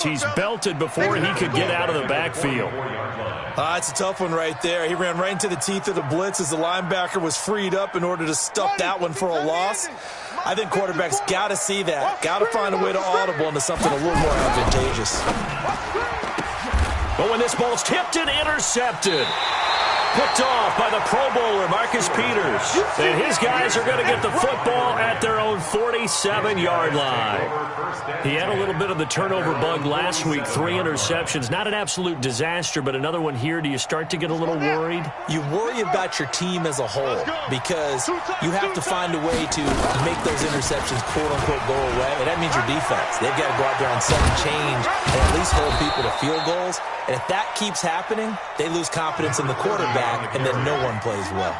He's belted before he could get out of the backfield. It's a tough one right there. He ran right into the teeth of the blitz as the linebacker was freed up in order to stuff that one for a loss. I think quarterbacks got to see that. Got to find a way to audible into something a little more advantageous. But when this ball's tipped and intercepted, picked off by the Pro Bowler, Marcus Peters. And his guys are going to get the football at their own 47-yard line. He had a little bit of the turnover bug last week, 3 interceptions. Not an absolute disaster, but another one here. Do you start to get a little worried? You worry about your team as a whole because you have to find a way to make those interceptions, quote-unquote, go away. And that means your defense. They've got to go out there on second change and at least hold people to field goals. And if that keeps happening, they lose confidence in the quarterback, and then no one plays well.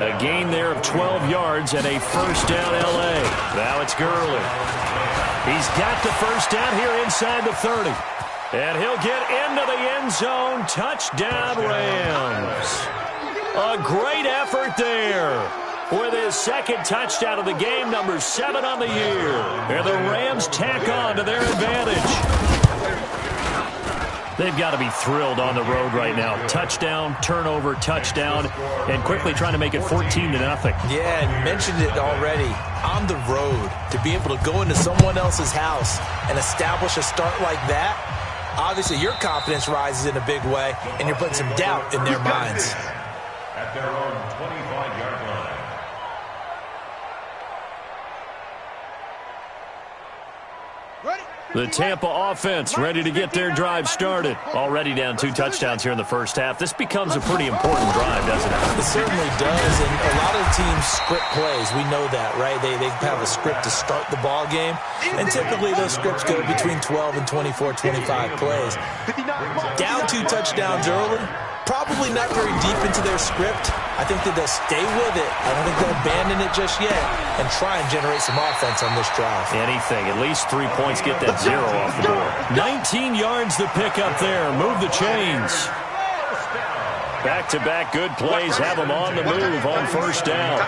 A gain there of 12 yards and a first down L.A. Now it's Gurley. He's got the first down here inside the 30. And he'll get into the end zone. Touchdown, Rams. A great effort there with his second touchdown of the game, number 7 on the year. And the Rams tack on to their advantage. They've got to be thrilled on the road right now. Touchdown, turnover, touchdown, and quickly trying to make it 14-0. Yeah, and mentioned it already. On the road, to be able to go into someone else's house and establish a start like that, obviously your confidence rises in a big way, and you're putting some doubt in their minds. At their own 25-yard line. The Tampa offense ready to get their drive started. Already down 2 touchdowns here in the first half. This becomes a pretty important drive, doesn't it? It certainly does, and a lot of teams script plays. We know that, right? They have a script to start the ball game, and typically those scripts go between 12 and 24, 25 plays. Down 2 touchdowns early, probably not very deep into their script. I think that they'll stay with it. I don't think they'll abandon it just yet and try and generate some offense on this drive. Anything. At least 3 points, get that 0 off the board. 19 yards to pick up there. Move the chains. Back-to-back good plays have them on the move on first down.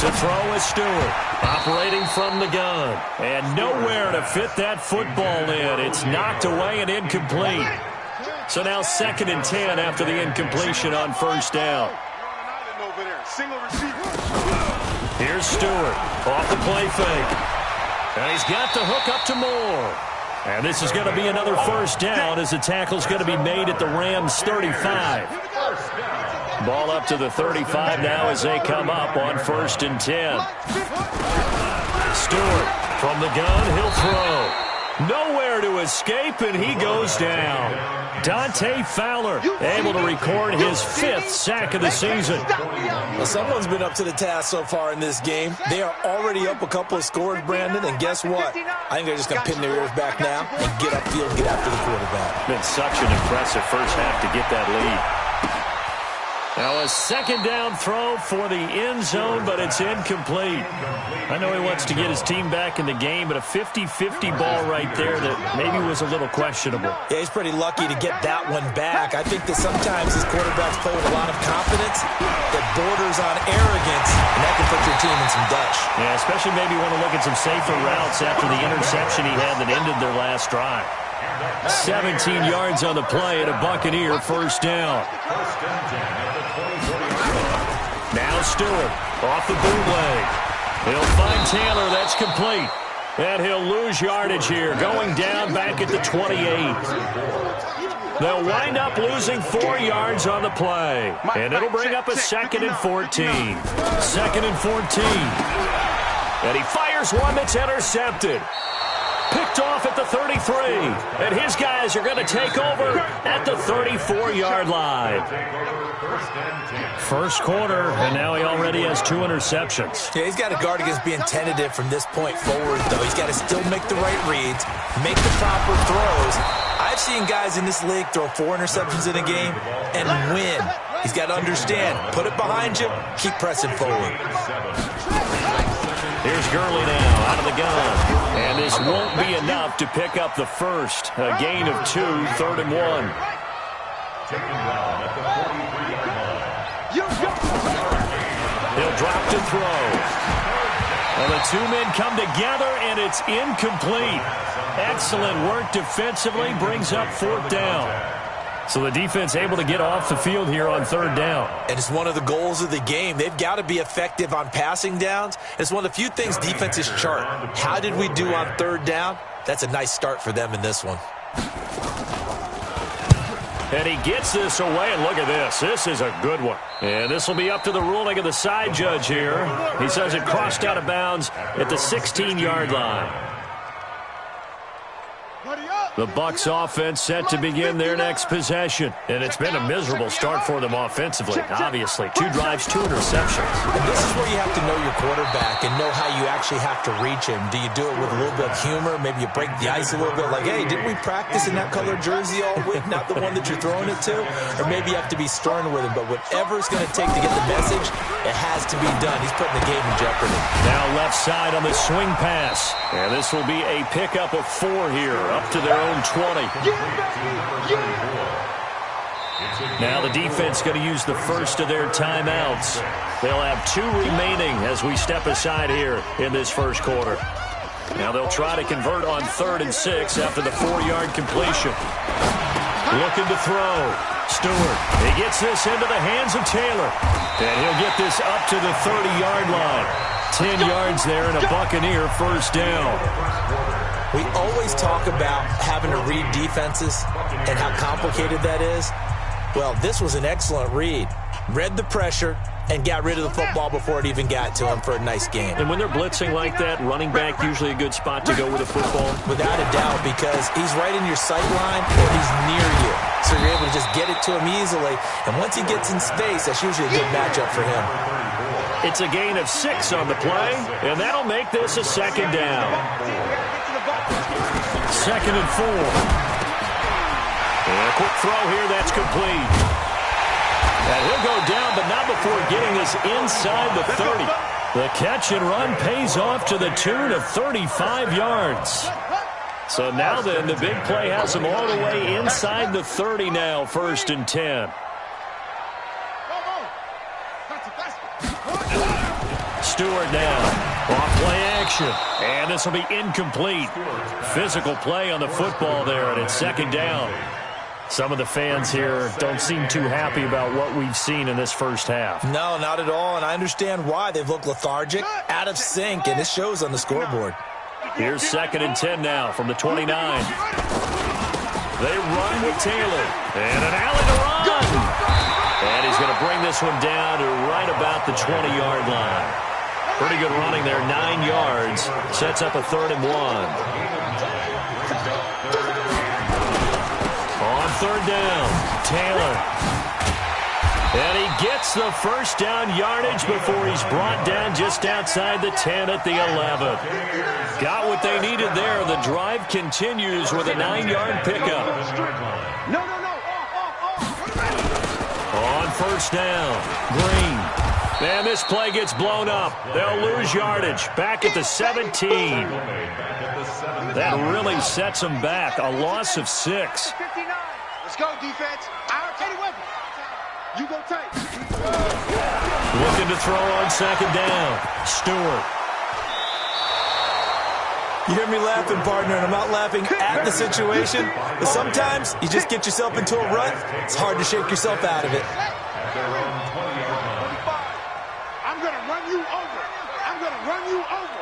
To throw is Stewart. Operating from the gun. And nowhere to fit that football in. It's knocked away and incomplete. So now 2nd and 10 after the incompletion on first down. Here's Stewart off the play fake. And he's got the hook up to Moore. And this is going to be another first down as the tackle's going to be made at the Rams 35. Ball up to the 35 now as they come up on 1st and 10. Stewart from the gun, he'll throw. Nowhere to escape, and he goes down. Dante Fowler able to record his 5th sack of the season. Well, someone's been up to the task so far in this game. They are already up a couple of scores, Brandon, and guess what? I think they're just going to pin their ears back now and get upfield and get after the quarterback. Been such an impressive first half to get that lead. Now a 2nd down throw for the end zone, but it's incomplete. I know he wants to get his team back in the game, but a 50-50 ball right there that maybe was a little questionable. Yeah, he's pretty lucky to get that one back. I think that sometimes his quarterbacks play with a lot of confidence that borders on arrogance, and that can put your team in some dutch. Yeah, especially maybe want to look at some safer routes after the interception he had that ended their last drive. 17 yards on the play and a Buccaneer first down. Now Stewart off the bootleg. He'll find Taylor. That's complete. And he'll lose yardage here, going down back at the 28. They'll wind up losing 4 yards on the play. And it'll bring up a 2nd and 14. 2nd and 14. And he fires one that's intercepted. Picked off at the 33. And his guys are going to take over at the 34-yard line. First quarter, and now he already has 2 interceptions. Yeah, he's got to guard against being tentative from this point forward, though. He's got to still make the right reads, make the proper throws. I've seen guys in this league throw 4 interceptions in a game and win. He's got to understand, put it behind you, keep pressing forward. Here's Gurley now out of the gun. And this won't be enough to pick up the first. A gain of 2, 3rd and 1. He'll drop to throw. Well, the two men come together, and it's incomplete. Excellent work defensively, brings up fourth down. So the defense able to get off the field here on third down. And it's one of the goals of the game. They've got to be effective on passing downs. It's one of the few things defenses chart. How did we do on third down? That's a nice start for them in this one. And he gets this away, and look at this. This is a good one. And this will be up to the ruling of the side judge here. He says it crossed out of bounds at the 16-yard line. The Bucs offense set to begin their next possession. And it's been a miserable start for them offensively, obviously. 2 drives, 2 interceptions. And this is where you have to know your quarterback and know how you actually have to reach him. Do you do it with a little bit of humor? Maybe you break the ice a little bit like, hey, didn't we practice in that colored jersey all week? Not the one that you're throwing it to? Or maybe you have to be stern with him. But whatever it's going to take to get the message, it has to be done. He's putting the game in jeopardy. Now left side on the swing pass. And this will be a pickup of 4 here, up to their own 20. Now the defense going to use the first of their timeouts. They'll have 2 remaining as we step aside here in this first quarter. Now they'll try to convert on 3rd and 6 after the 4-yard completion. Looking to throw. Stewart. He gets this into the hands of Taylor. And he'll get this up to the 30-yard line. 10 yards there and a Buccaneer first down. We always talk about having to read defenses and how complicated that is. Well, this was an excellent read. Read the pressure and got rid of the football before it even got to him for a nice game. And when they're blitzing like that, running back usually a good spot to go with the football? Without a doubt, because he's right in your sight line or he's near you. So you're able to just get it to him easily. And once he gets in space, that's usually a good matchup for him. It's a gain of 6 on the play, and that'll make this a second down. 2nd and 4. And a quick throw here, that's complete. And he'll go down, but not before getting this inside the 30. The catch and run pays off to the tune of 35 yards. So now then, the big play has him all the way inside the 30 now, 1st and 10. Stewart now. Off play action. And this will be incomplete. Physical play on the football there, and it's 2nd down. Some of the fans here don't seem too happy about what we've seen in this first half. No, not at all, and I understand why. They've looked lethargic, out of sync, and it shows on the scoreboard. Here's 2nd and 10 now from the 29. They run with Taylor. And an alley to run. And he's going to bring this one down to right about the 20-yard line. Pretty good running there, 9 yards. Sets up a 3rd and 1. On 3rd down, Taylor. And he gets the first down yardage before he's brought down just outside the 10 at the 11. Got what they needed there. The drive continues with a 9-yard pickup. On 1st down, Green. And this play gets blown up. They'll lose yardage. Back at the 17. That really sets them back. A loss of 6. Let's go, defense. You go tight. Looking to throw on 2nd down. Stewart. You hear me laughing, partner, and I'm not laughing at the situation. But sometimes you just get yourself into a rut. It's hard to shake yourself out of it. I'm going to run you over. I'm going to run you over.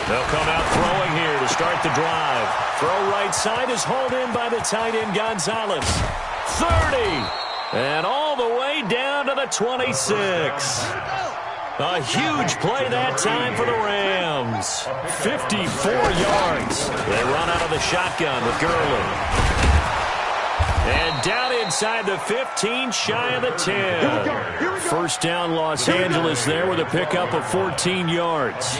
They'll come out throwing here to start the drive. Throw right side is hauled in by the tight end Gonzalez. 30. And all the way down to the 26. A huge play that time for the Rams. 54 yards. They run out of the shotgun with Gurley. And down inside the 15, shy of the 10. First down, Los Angeles there with a pickup of 14 yards.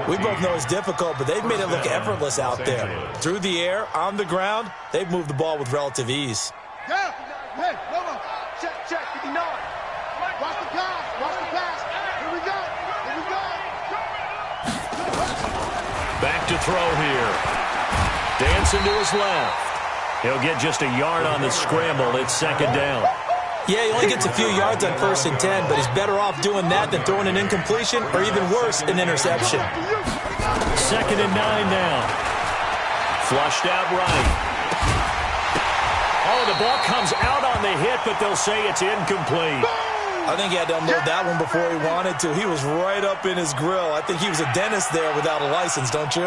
We both know it's difficult, but they've made it look effortless out there. Through the air, on the ground, they've moved the ball with relative ease. Yeah. Hey, no more. Check, 59. Watch the pass. Here we go. Back to throw here. Dancing to his left. He'll get just a yard on the scramble. It's 2nd down. Yeah, he only gets a few yards on 1st and 10, but he's better off doing that than throwing an incompletion or even worse, an interception. 2nd and 9 now. Flushed out right. Oh, the ball comes out on the hit, but they'll say it's incomplete. I think he had to unload that one before he wanted to. He was right up in his grill. I think he was a dentist there without a license, don't you?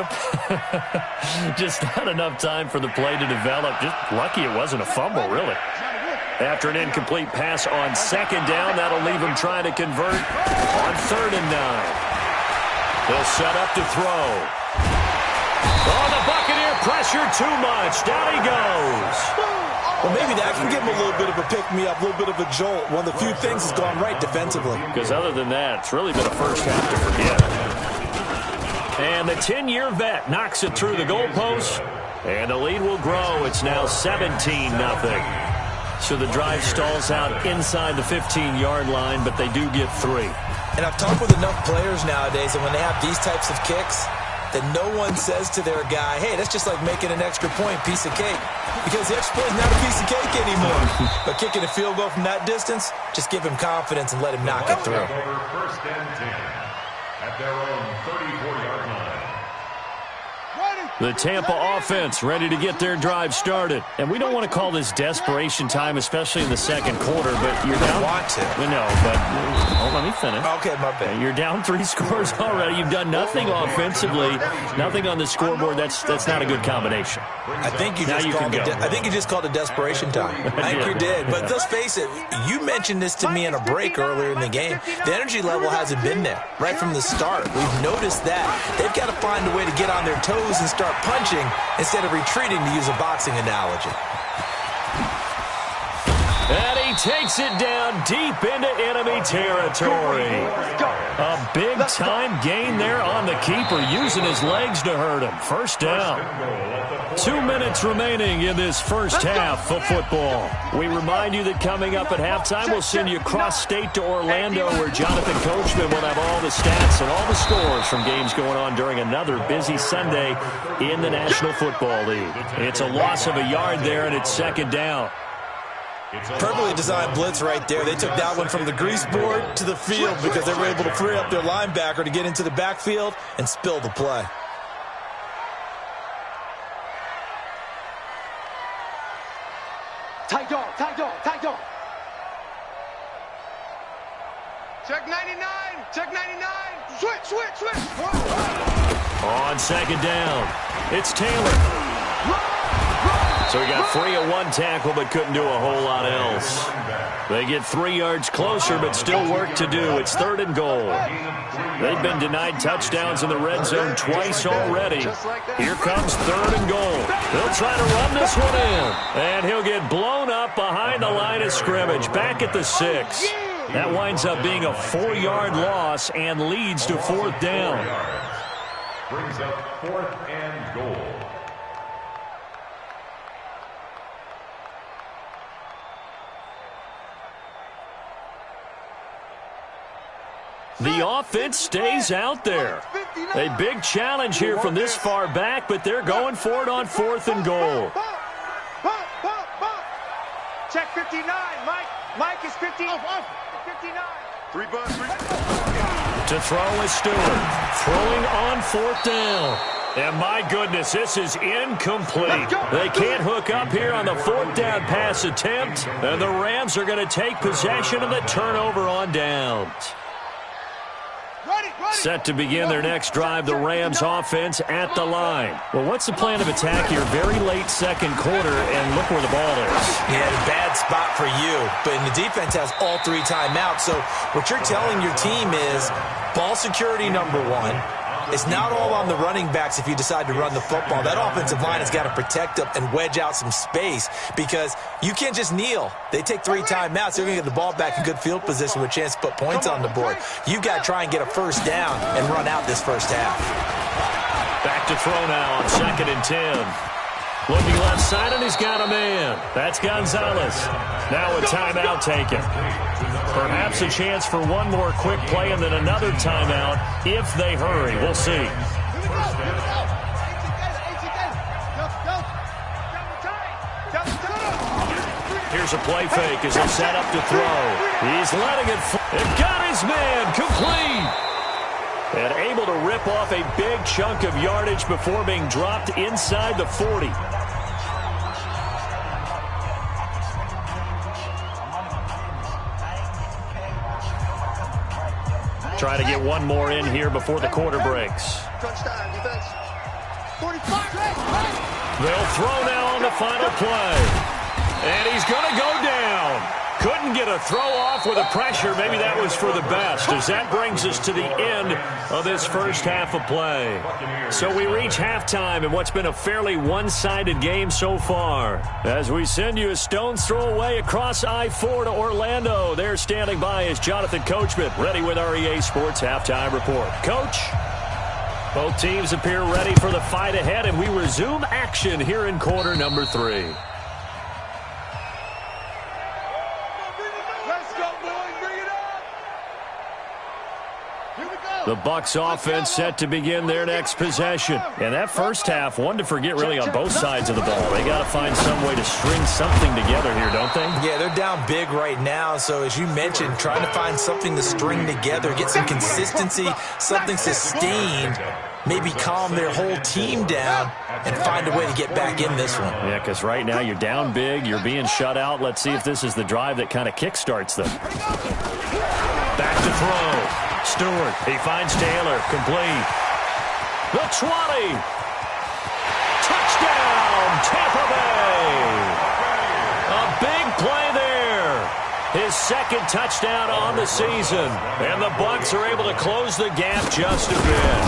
Just not enough time for the play to develop. Just lucky it wasn't a fumble, really. After an incomplete pass on 2nd down, that'll leave him trying to convert on 3rd and 9. They'll set up to throw. Oh, the Buccaneer pressure too much. Down he goes. Well, maybe that can give him a little bit of a pick-me-up, a little bit of a jolt. One of the few things has gone right defensively. Because other than that, it's really been a first half to forget. And the 10-year vet knocks it through the goalpost. And the lead will grow. It's now 17-0. So the drive stalls out inside the 15-yard line, but they do get 3. And I've talked with enough players nowadays that when they have these types of kicks, that no one says to their guy, hey, that's just like making an extra point, piece of cake. Because the extra point is not a piece of cake anymore. But kicking a field goal from that distance, just give him confidence and let him knock it through. 1st and 10 at their own 34-yard line. The Tampa offense ready to get their drive started. And we don't want to call this desperation time, especially in the 2nd quarter, but you're down. Want to. No, but let me finish. Okay, my bad. You're down 3 scores already. You've done nothing offensively, nothing on the scoreboard. That's not a good combination. I think you just called it desperation time. I think you did. But let's face it, you mentioned this to me in a break earlier in the game. The energy level hasn't been there right from the start. We've noticed that. They've got to find a way to get on their toes and start punching instead of retreating, to use a boxing analogy. And he takes it down deep into enemy territory. A big-time gain there on the keeper, using his legs to hurt him. 1st down. 2 minutes remaining in this first half of football. We remind you that coming up at halftime, we'll send you cross-state to Orlando, where Jonathan Coachman will have all the stats and all the scores from games going on during another busy Sunday in the National Football League. It's a loss of a yard there, and it's 2nd down. Perfectly designed blitz right there. They took that one from the grease board to the field because they were able to free up their linebacker to get into the backfield and spill the play. Tight dog, tight dog, tight dog. Check 99, check 99. Switch. On 2nd down, it's Taylor. So he got free of 1 tackle, but couldn't do a whole lot else. They get 3 yards closer, but still work to do. It's 3rd and goal. They've been denied touchdowns in the red zone twice already. Here comes 3rd and goal. They'll try to run this one in. And he'll get blown up behind the line of scrimmage, back at the 6. That winds up being a 4-yard loss and leads to 4th down. Brings up 4th and goal. The offense stays out there. A big challenge here from this far back, but they're going for it on 4th and goal. Check 59, Mike. Mike is 59. 3 bucks. To throw is Stewart. Throwing on 4th down. And my goodness, this is incomplete. They can't hook up here on the 4th down pass attempt. And the Rams are going to take possession of the turnover on downs. Set to begin their next drive, the Rams offense at the line. Well, what's the plan of attack here? Very late 2nd quarter, and look where the ball is. Yeah, a bad spot for you, but the defense has all 3 timeouts. So what you're telling your team is ball security number 1. It's not all on the running backs if you decide to run the football. That offensive line has got to protect up and wedge out some space because you can't just kneel. They take 3 timeouts. They're going to get the ball back in good field position with a chance to put points on the board. You've got to try and get a 1st down and run out this first half. Back to throw now on 2nd and 10. Looking left side, and he's got a man. That's Gonzalez. Now a timeout taken. Perhaps a chance for one more quick play and then another timeout if they hurry. We'll see. Here's a play fake as they set up to throw. He's letting it fly. It got his man complete. And able to rip off a big chunk of yardage before being dropped inside the 40. Trying to get one more in here before the quarter breaks. They'll throw now on the final play. And he's going to go down. Couldn't get a throw off with the pressure. Maybe that was for the best, as that brings us to the end of this first half of play. So we reach halftime in what's been a fairly one-sided game so far. As we send you a stone's throw away across I-4 to Orlando. There standing by is Jonathan Coachman, ready with our EA Sports Halftime Report. Coach, both teams appear ready for the fight ahead, and we resume action here in quarter number 3. The Bucs offense set to begin their next possession. And that first half, one to forget really on both sides of the ball. They got to find some way to string something together here, don't they? Yeah, they're down big right now. So as you mentioned, trying to find something to string together, get some consistency, something sustained, maybe calm their whole team down and find a way to get back in this one. Yeah, because right now you're down big, you're being shut out. Let's see if this is the drive that kind of kickstarts them. Back to throw. Stewart, he finds Taylor, complete. The 20. Touchdown, Tampa Bay. A big play there. His second touchdown on the season. And the Bucs are able to close the gap just a bit.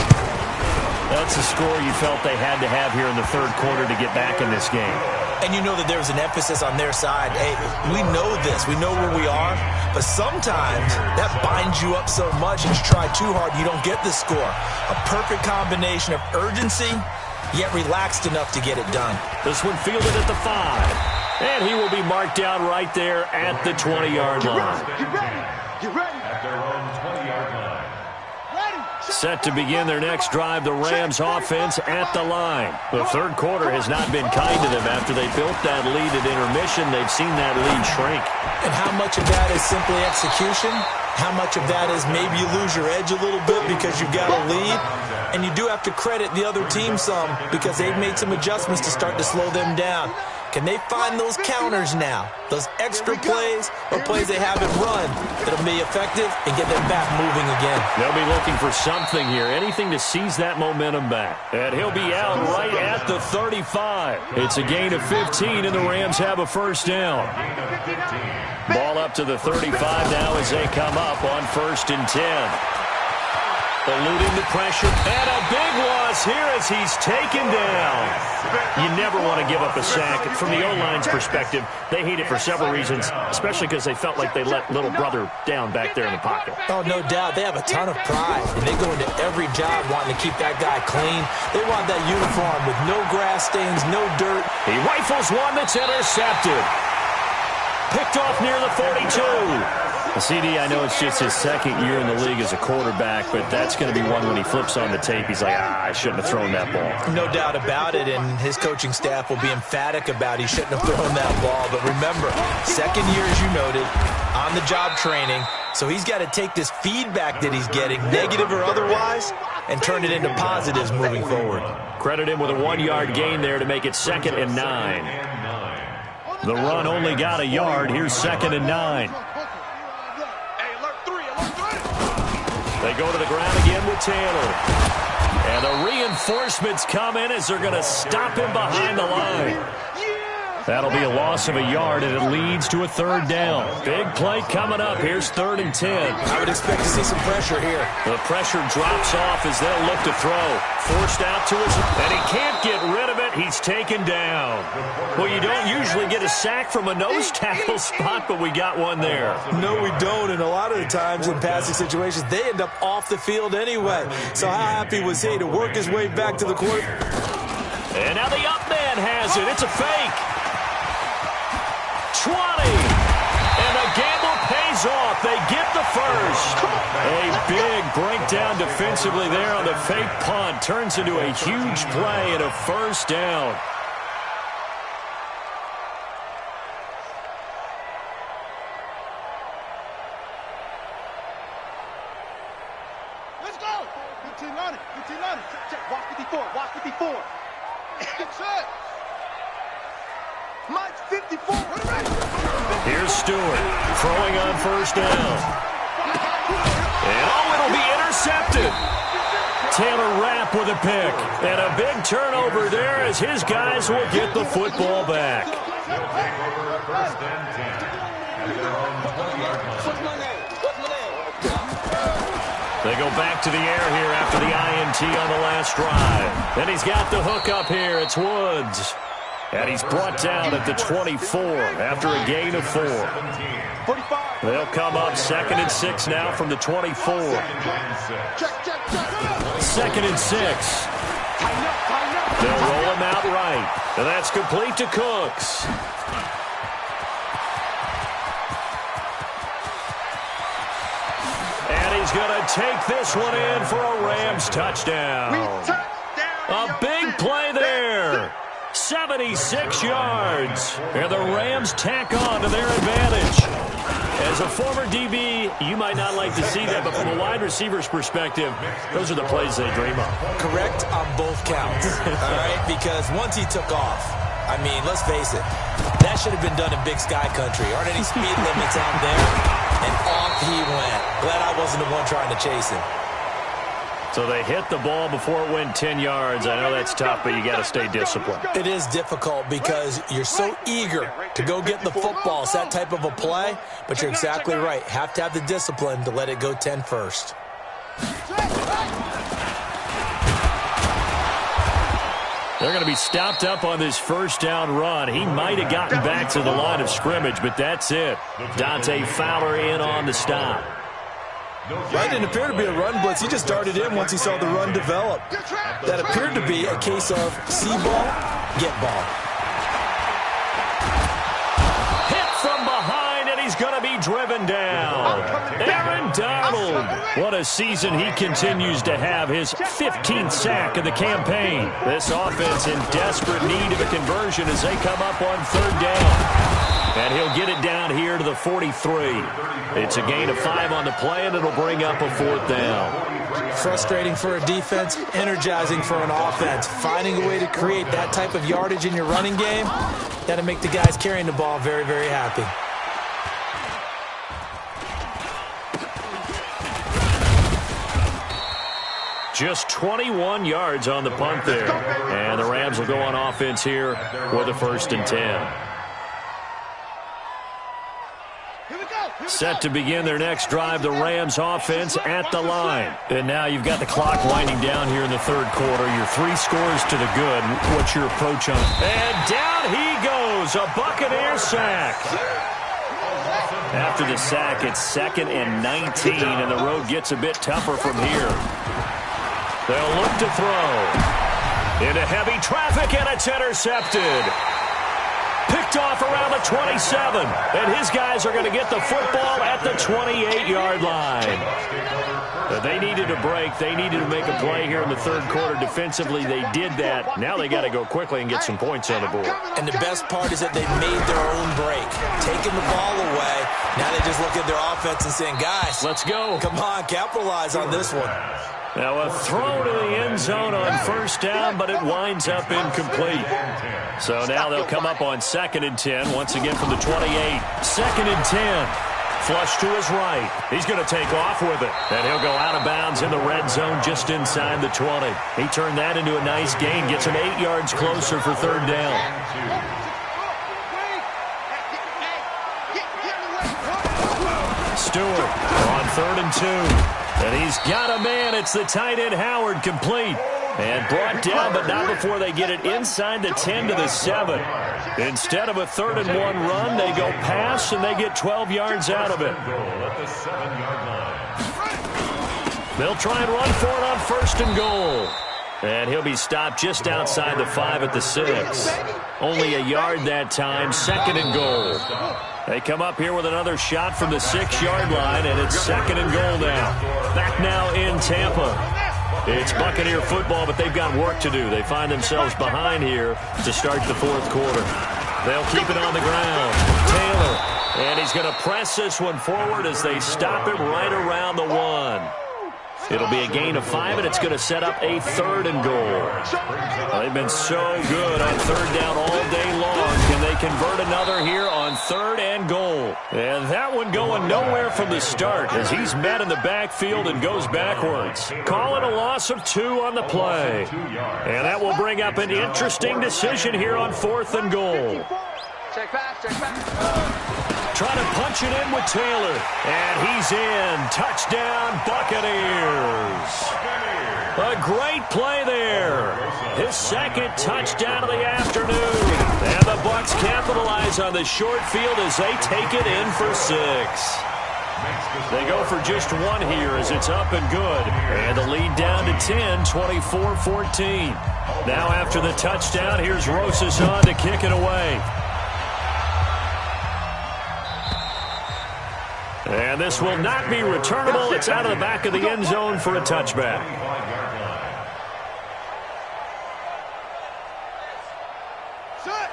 That's the score you felt they had to have here in the third quarter to get back in this game. And you know that there's an emphasis on their side. Hey, we know this. We know where we are. But sometimes that binds you up so much and you try too hard, you don't get the score. A perfect combination of urgency, yet relaxed enough to get it done. This one fielded at the 5. And he will be marked down right there at the 20-yard line. Get ready. At their own 20-yard line. Set to begin their next drive, the Rams offense at the line. The third quarter has not been kind to them after they built that lead at intermission. They've seen that lead shrink. And how much of that is simply execution? How much of that is maybe you lose your edge a little bit because you've got a lead? And you do have to credit the other team some because they've made some adjustments to start to slow them down. Can they find those counters now, those extra plays or plays they haven't run that'll be effective and get them back moving again? They'll be looking for something here, anything to seize that momentum back. And he'll be out right at the 35. It's a gain of 15, and the Rams have a first down. Ball up to the 35 now as they come up on 1st and 10. Eluding the pressure, and a big loss here as he's taken down. You never want to give up a sack. From the O-line's perspective, they hate it for several reasons, especially because they felt like they let little brother down back there in the pocket. Oh, no doubt. They have a ton of pride, and they go into every job wanting to keep that guy clean. They want that uniform with no grass stains, no dirt. He rifles one that's intercepted. Picked off near the 42. CD, I know it's just his second year in the league as a quarterback, but that's going to be one when he flips on the tape. He's like, I shouldn't have thrown that ball. No doubt about it, and his coaching staff will be emphatic about he shouldn't have thrown that ball. But remember, second year, as you noted, on-the-job training, so he's got to take this feedback that he's getting, negative or otherwise, and turn it into positives moving forward. Credit him with a 1-yard gain there to make it 2nd and 9. The run only got a yard. Here's 2nd and 9. They go to the ground again with Taylor. And the reinforcements come in as they're going to stop him behind the line. That'll be a loss of a yard, and it leads to a 3rd down. Big play coming up. Here's 3rd and 10. I would expect to see some pressure here. The pressure drops off as they'll look to throw. Forced out to his, and he can't get rid of it. He's taken down. Well, you don't usually get a sack from a nose tackle spot, but we got one there. No, we don't, and a lot of the times in passing situations, they end up off the field anyway. So how happy was he to work his way back to the court? And now the up man has it. It's a fake. 20. And the gamble pays off. They get the first. A big breakdown defensively there on the fake punt. Turns into a huge play and a first down. Check. Watch 54. Watch 54. Check. Mike's 54. Here's Stewart throwing on first down. And it'll be intercepted. Taylor Rapp with a pick. And a big turnover there as his guys will get the football back. First and 10 at their own 20-yard line. They go back to the air here after the INT on the last drive. And he's got the hook up here. It's Woods. And he's brought down at the 24 after a gain of 4. They'll come up 2nd and 6 now from the 24. 2nd and 6. They'll roll him out right. And that's complete to Cooks. And he's going to take this one in for a Rams touchdown. A big play there. 76 yards. And the Rams tack on to their advantage. As a former DB, you might not like to see that, but from a wide receiver's perspective, those are the plays they dream of. Correct on both counts, all right? Because once he took off, I mean, let's face it, that should have been done in Big Sky Country. Aren't any speed limits out there? And off he went. Glad I wasn't the one trying to chase him. So they hit the ball before it went 10 yards. I know that's tough, but you got to stay disciplined. It is difficult because you're so eager to go get the football. It's that type of a play, but you're exactly right. Have to have the discipline to let it go 10 first. They're going to be stopped up on this first down run. He might have gotten back to the line of scrimmage, but that's it. Dante Fowler in on the stop. Right, didn't appear to be a run blitz. He just darted in once he saw the run develop. That appeared to be a case of see ball, get ball. Hit from behind, and he's going to be driven down. Aaron Donald. What a season he continues to have. His 15th sack of the campaign. This offense in desperate need of a conversion as they come up on 3rd down. And he'll get it down here to the 43. It's a gain of 5 on the play, and it'll bring up a 4th down. Frustrating for a defense, energizing for an offense. Finding a way to create that type of yardage in your running game, that'll make the guys carrying the ball very, very happy. Just 21 yards on the punt there. And the Rams will go on offense here with a 1st and 10. Set to begin their next drive, the Rams offense at the line. And now you've got the clock winding down here in the 3rd quarter. Your 3 scores to the good. What's your approach on it? And down he goes, a Buccaneer sack. After the sack, it's 2nd and 19, and the road gets a bit tougher from here. They'll look to throw. Into heavy traffic, and it's intercepted. Picked off around the 27, and his guys are going to get the football at the 28-yard line. They needed a break. They needed to make a play here in the 3rd quarter. Defensively, they did that. Now they got to go quickly and get some points on the board. And the best part is that they made their own break. Taking the ball away, now they just look at their offense and saying, guys, let's go. Come on, capitalize on this one. Now a throw to the end zone on 1st down, but it winds up incomplete. So now they'll come up on 2nd and 10, once again from the 28. 2nd and 10. Flush to his right. He's going to take off with it. And he'll go out of bounds in the red zone just inside the 20. He turned that into a nice gain. Gets him 8 yards closer for 3rd down. Stewart on 3rd and 2. And he's got a man. It's the tight end Howard, complete. And brought down, but not before they get it inside the 10 to the 7. Instead of a 3rd and 1 run, they go pass, and they get 12 yards out of it. They'll try and run for it on 1st and goal. And he'll be stopped just outside the 5 at the 6. Only a yard that time, 2nd and goal. They come up here with another shot from the 6-yard line, and it's 2nd and goal now. Back now in Tampa. It's Buccaneer football, but they've got work to do. They find themselves behind here to start the 4th quarter. They'll keep it on the ground. Taylor, and he's going to press this one forward as they stop him right around the 1. It'll be a gain of 5, and it's going to set up a 3rd and goal. They've been so good on 3rd down all day long. Can they convert another here on 3rd and goal? And that one going nowhere from the start as he's met in the backfield and goes backwards. Call it a loss of 2 on the play. And that will bring up an interesting decision here on 4th and goal. Check back. Trying to punch it in with Taylor. And he's in. Touchdown, Buccaneers. A great play there. His 2nd touchdown of the afternoon. And the Bucs capitalize on the short field as they take it in for 6. They go for just 1 here as it's up and good. And the lead down to 10, 24-14. Now after the touchdown, here's Rosas on to kick it away. And this will not be returnable. It's out of the back of the end zone for a touchback.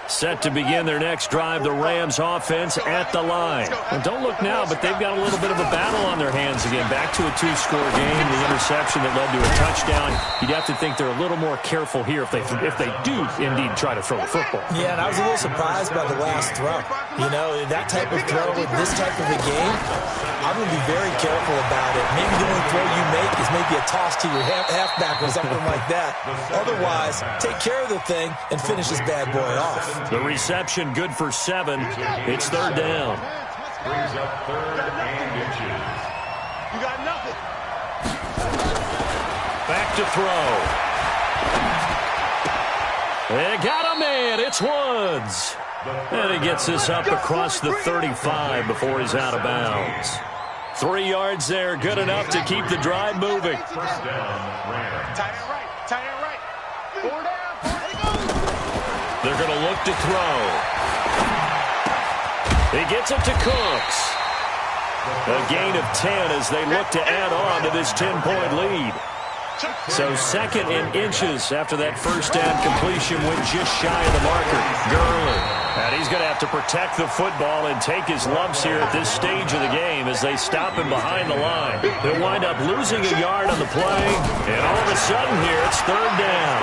Set to begin their next drive, the Rams offense at the line. Well, don't look now, but they've got a little bit of a battle on their hands again. Back to a 2-score game, the interception that led to a touchdown. You'd have to think they're a little more careful here if they do indeed try to throw the football. Yeah, and I was a little surprised by the last throw. You know, that type of throw in this type of a game, I'm going to be very careful about it. Maybe the only throw you make is maybe a toss to your halfback or something like that. Otherwise, take care of the thing and finish this bad boy off. The reception good for 7. It's 3rd down. Brings up 3rd and inches. You got nothing. Back to throw. They got a man. It's Woods. And he gets this up across the 35 before he's out of bounds. 3 yards there, good enough to keep the drive moving. 1st down, Rams. Tight end right. Tight end right. 4 down. 4 down. They're going to look to throw. He gets it to Cooks. A gain of 10 as they look to add on to this 10-point lead. So 2nd and inches after that 1st down completion went just shy of the marker. Gurley. And he's going to have to protect the football and take his lumps here at this stage of the game as they stop him behind the line. He'll wind up losing a yard on the play. And all of a sudden here, it's 3rd down.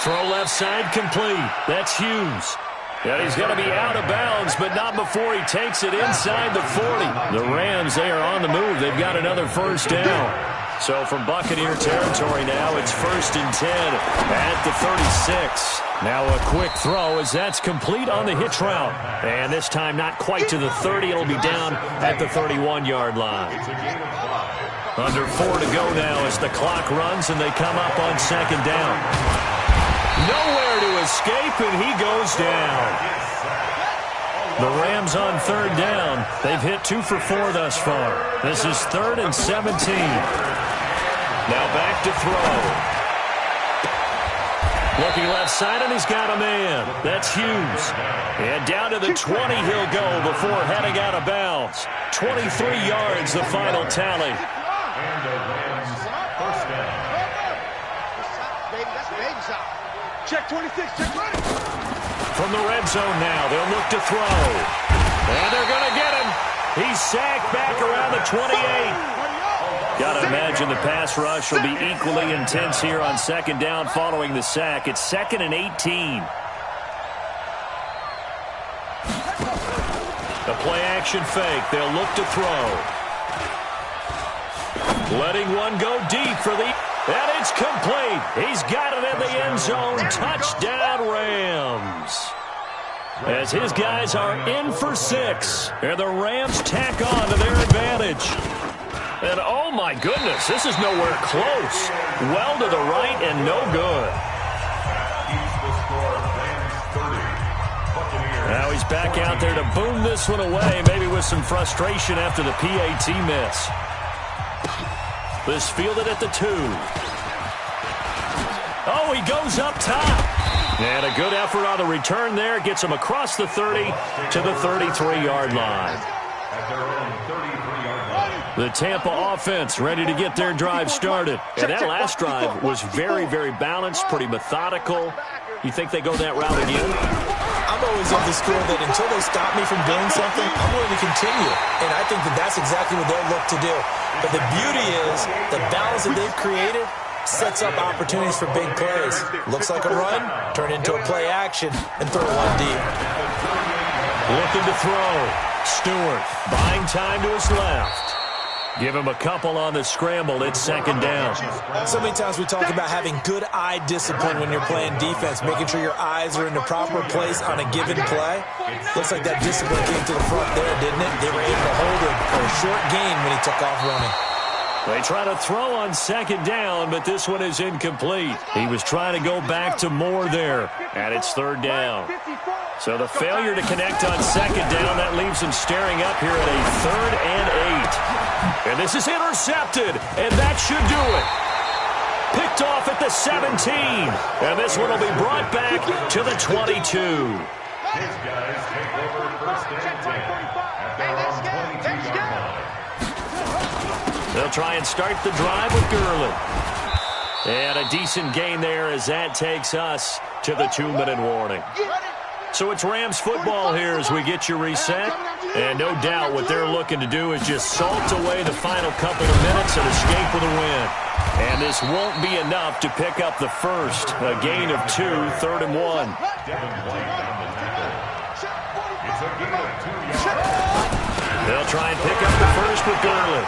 Throw left side complete. That's Hughes. And he's going to be out of bounds, but not before he takes it inside the 40. The Rams, they are on the move. They've got another 1st down. So from Buccaneer territory now, it's 1st and 10 at the 36. Now a quick throw as that's complete on the hitch route. And this time not quite to the 30. It'll be down at the 31-yard line. Under 4 to go now as the clock runs and they come up on 2nd down. Nowhere to escape, and he goes down. The Rams on 3rd down. They've hit 2 for 4 thus far. This is 3rd and 17. Now back to throw. Looking left side, and he's got a man. That's Hughes. And down to the 20 he'll go before heading out of bounds. 23 yards, the final tally. And the Rams 1st down. Baby, that's a baby shot. Check 26, check 20. From the red zone now, they'll look to throw. And they're going to get him. He's sacked back around the 28. Got to imagine the pass rush will be equally intense here on 2nd down following the sack. It's 2nd and 18. The play-action fake. They'll look to throw. Letting one go deep for the... And it's complete. He's got it in the end zone. Touchdown, Rams. As his guys are in for 6. And the Rams tack on to their advantage. And oh my goodness, this is nowhere close. Well to the right and no good. Now he's back out there to boom this one away, maybe with some frustration after the PAT miss. This fielded at the 2. Oh, he goes up top. And a good effort on the return there. Gets him across the 30 to the 33-yard line. The Tampa offense ready to get their drive started. And that last drive was very, very balanced, pretty methodical. You think they go that route again? I'm I'm always of the school that until they stop me from doing something, I'm going to continue. And I think that that's exactly what they'll look to do. But the beauty is the balance that they've created sets up opportunities for big plays. Looks like a run, turn into a play action, and throw one deep. Looking to throw. Stewart buying time to his left. Give him a couple on the scramble. It's second down. So many times we talk about having good eye discipline when you're playing defense, making sure your eyes are in the proper place on a given play. Looks like that discipline came to the front there, didn't it? They were able to hold him for a short gain when he took off running. They try to throw on second down, but this one is incomplete. He was trying to go back to Moore there, and it's third down. So the failure to connect on second down, that leaves him staring up here at a 3rd and 8. And this is intercepted, and that should do it. Picked off at the 17, and this one will be brought back to the 22. These guys take over first and 10 at their own 22-yard line. They'll try and start the drive with Gurley. And a decent gain there as that takes us to the 2-minute warning. So it's Rams football here as we get you reset. And no doubt what they're looking to do is just salt away the final couple of minutes and escape with a win. And this won't be enough to pick up the first. A gain of 2, 3rd and 1. Devin White on the tackle. It's a gain of 2 yards. They'll try and pick up the first with Gurley.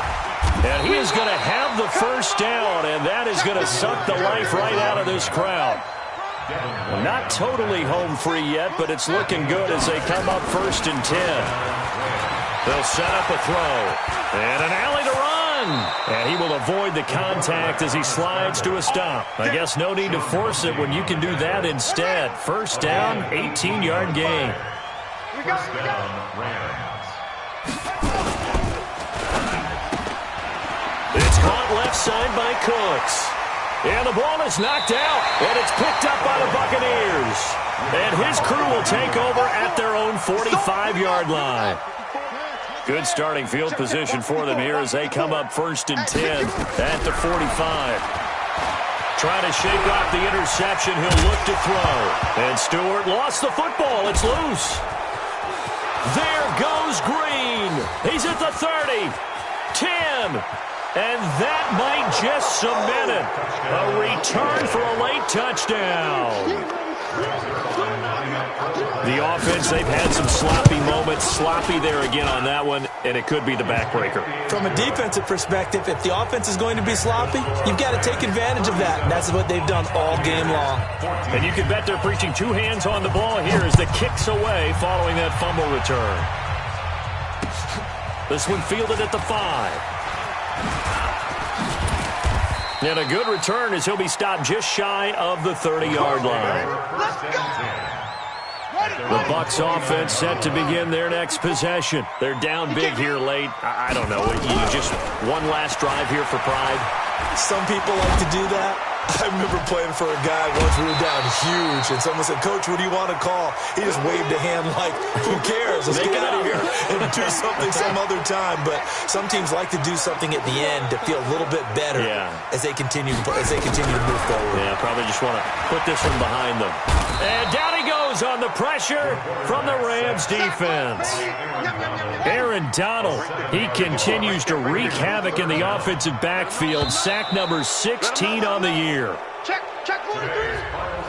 And he is going to have the first down, and that is going to suck the life right out of this crowd. Not totally home free yet, but it's looking good as they come up 1st and 10. They'll set up a throw. And an alley to run. And he will avoid the contact as he slides to a stop. I guess no need to force it when you can do that instead. First down, 18-yard gain. First down, Rams. It's caught left side by Cooks. And the ball is knocked out, and it's picked up by the Buccaneers. And his crew will take over at their own 45-yard line. Good starting field position for them here as they come up 1st and 10 at the 45. Trying to shake off the interception, he'll look to throw. And Stewart lost the football. It's loose. There goes Green. He's at the 30, 10. And that might just cement it. A return for a late touchdown. The offense, they've had some sloppy moments. Sloppy there again on that one, and it could be the backbreaker. From a defensive perspective, if the offense is going to be sloppy, you've got to take advantage of that. And that's what they've done all game long. And you can bet they're preaching 2 hands on the ball here as the kick's away following that fumble return. This one fielded at the 5. And a good return as he'll be stopped just shy of the 30-yard line. The Bucs offense set to begin their next possession. They're down big here late. I don't know. You just one last drive here for pride. Some people like to do that. I remember playing for a guy once we were down huge, and someone said, "Coach, what do you want to call?" He just waved a hand like, "Who cares? Let's get out of here and do something some other time." But some teams like to do something at the end to feel a little bit better as they continue to move forward. Yeah, probably just want to put this one behind them. And down he goes on the pressure from the Rams defense. Aaron Donald, he continues to wreak havoc in the offensive backfield. Sack number 16 on the year. Check 43.